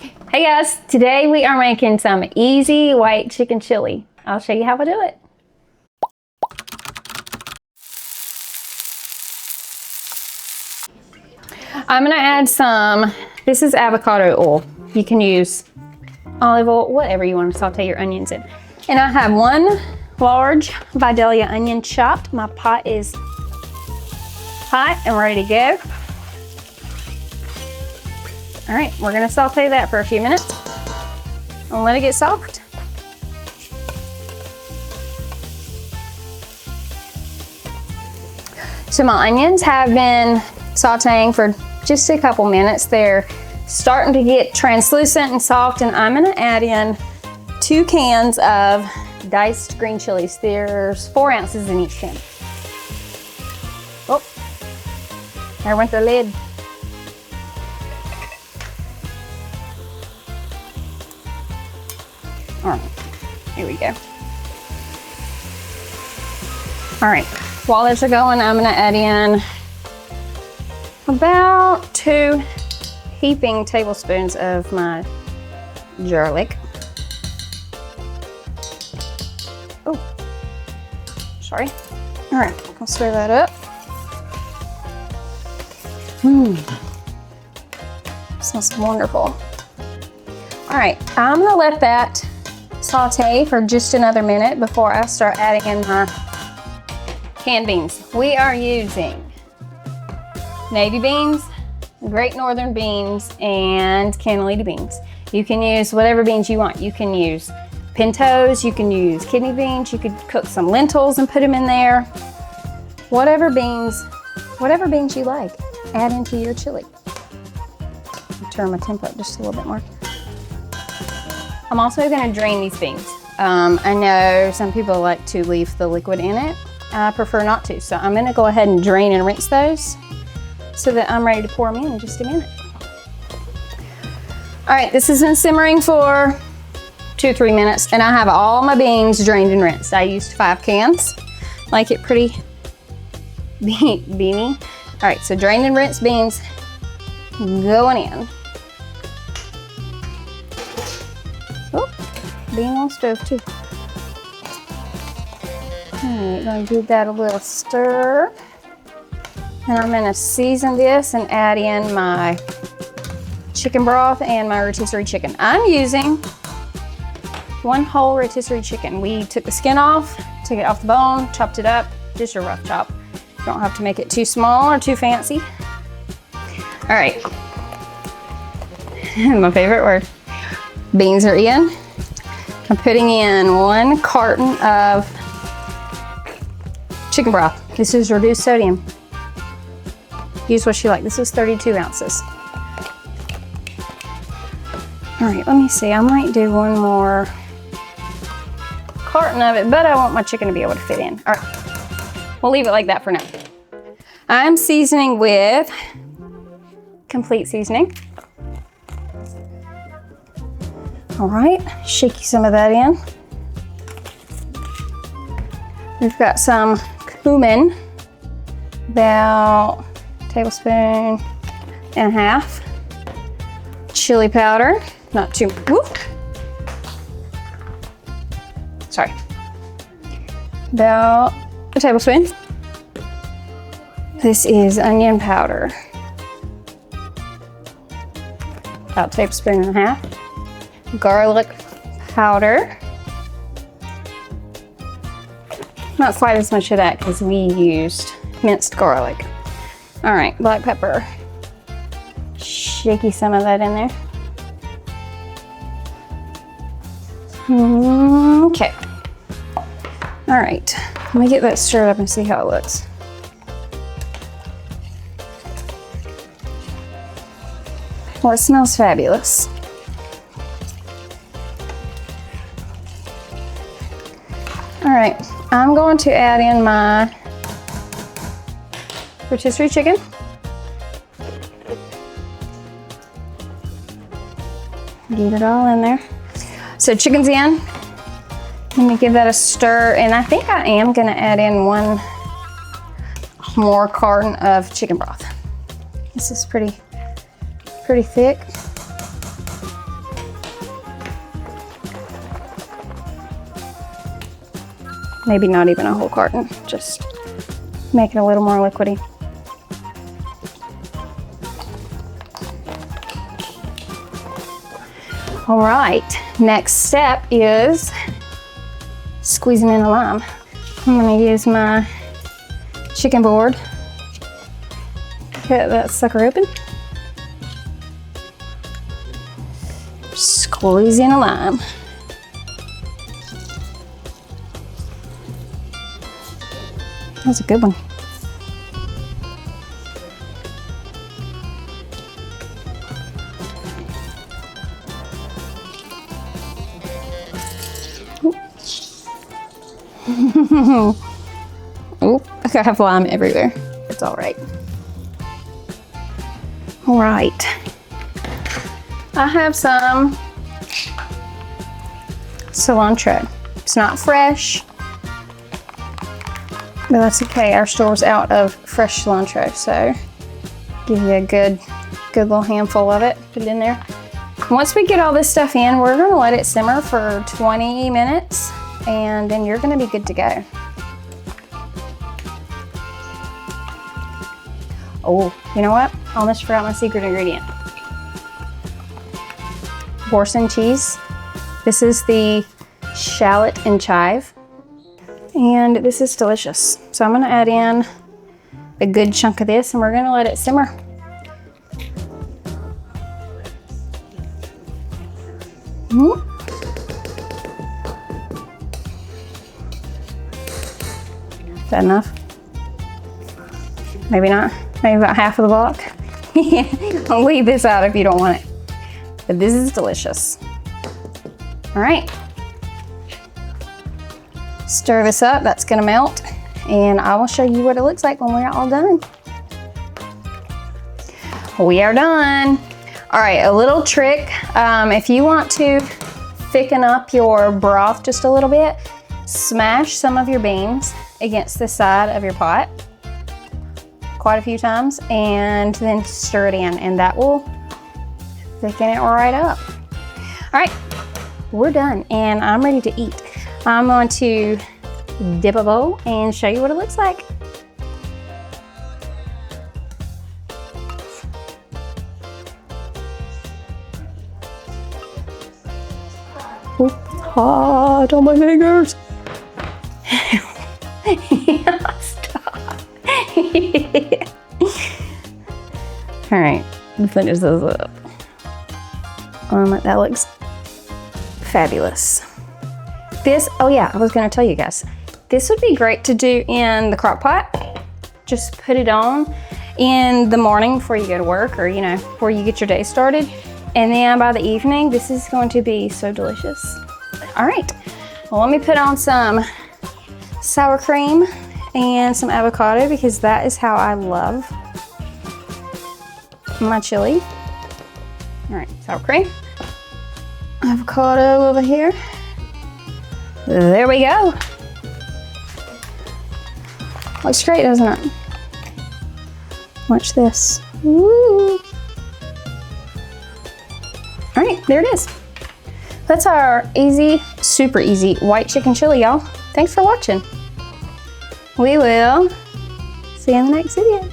Hey guys, today we are making some easy white chicken chili. I'll show you how to do it. I'm gonna add some, this is avocado oil. You can use olive oil, whatever you want to saute your onions in. And I have one large Vidalia onion chopped. My pot is hot and ready to go. All right, we're gonna saute that for a few minutes and let it get soft. So my onions have been sauteing for just a couple minutes. They're starting to get translucent and soft, and I'm gonna add in 2 cans of diced green chilies. There's 4 ounces in each can. Oh, there went the lid. All right, here we go. All right, while those are going, I'm gonna add in about 2 heaping tablespoons of my garlic. Oh, sorry. All right, I'll stir that up. Smells wonderful. All right, I'm gonna let that saute for just another minute before I start adding in my canned beans. We are using navy beans, Great Northern beans, and cannellini beans. You can use whatever beans you want. You can use pintos, you can use kidney beans, you could cook some lentils and put them in there. Whatever beans you like, add into your chili. I'll turn my temp up just a little bit more. I'm also gonna drain these beans. I know some people like to leave the liquid in it. I prefer not to, so I'm gonna go ahead and drain and rinse those so that I'm ready to pour them in just a minute. All right, this has been simmering for 2 or 3 minutes, and I have all my beans drained and rinsed. I used 5 cans, like it pretty beany. All right, so drained and rinsed beans going in. Oh, being on stove too. All right, gonna give that a little stir. And I'm gonna season this and add in my chicken broth and my rotisserie chicken. I'm using 1 whole rotisserie chicken. We took the skin off, took it off the bone, chopped it up, just a rough chop. You don't have to make it too small or too fancy. All right, my favorite word. Beans are in. I'm putting in 1 carton of chicken broth. This is reduced sodium. Use what you like. This is 32 ounces. All right, let me see. I might do 1 more carton of it, but I want my chicken to be able to fit in. All right, we'll leave it like that for now. I'm seasoning with complete seasoning. All right, shake some of that in. We've got some cumin, about a tablespoon and a half. Chili powder, not too, whoop. Sorry. About a tablespoon. This is onion powder. About a tablespoon and a half. Garlic powder. Not quite as much of that because we used minced garlic. All right, black pepper. Shaky some of that in there. Okay. All right, let me get that stirred up and see how it looks. Well, it smells fabulous. All right, I'm going to add in my rotisserie chicken. Get it all in there. So chicken's in. Let me give that a stir, and I think I am gonna add in 1 more carton of chicken broth. This is pretty thick. Maybe not even a whole carton, just make it a little more liquidy. All right, next step is squeezing in a lime. I'm gonna use my chicken board, cut that sucker open, squeeze in a lime. That's a good one. Oop, I have lime everywhere. It's all right. All right. I have some cilantro. It's not fresh, but that's okay. Our store's out of fresh cilantro, so give you a good little handful of it. Put it in there. Once we get all this stuff in, we're gonna let it simmer for 20 minutes, and then you're gonna be good to go. Oh, you know what? I almost forgot my secret ingredient. Boursin cheese. This is the shallot and chive. And this is delicious. So I'm gonna add in a good chunk of this and we're gonna let it simmer. Is that enough? Maybe not. Maybe about half of the block. I'll leave this out if you don't want it. But this is delicious. All right. Stir this up, that's gonna melt. And I will show you what it looks like when we're all done. We are done. All right, a little trick. If you want to thicken up your broth just a little bit, smash some of your beans against the side of your pot quite a few times and then stir it in, and that will thicken it right up. All right, we're done and I'm ready to eat. I'm going to dip a bowl and show you what it looks like. Ooh, hot on my fingers. Yeah, stop. All right, let's finish this up. That looks fabulous. This, oh yeah, I was gonna tell you guys, this would be great to do in the crock pot. Just put it on in the morning before you go to work, or you know, before you get your day started. And then by the evening, this is going to be so delicious. All right, well, let me put on some sour cream and some avocado because that is how I love my chili. All right, sour cream, avocado over here. There we go. Looks great, doesn't it? Watch this. Woo. All right, there it is. That's our easy, super easy white chicken chili, y'all. Thanks for watching. We will see you in the next video.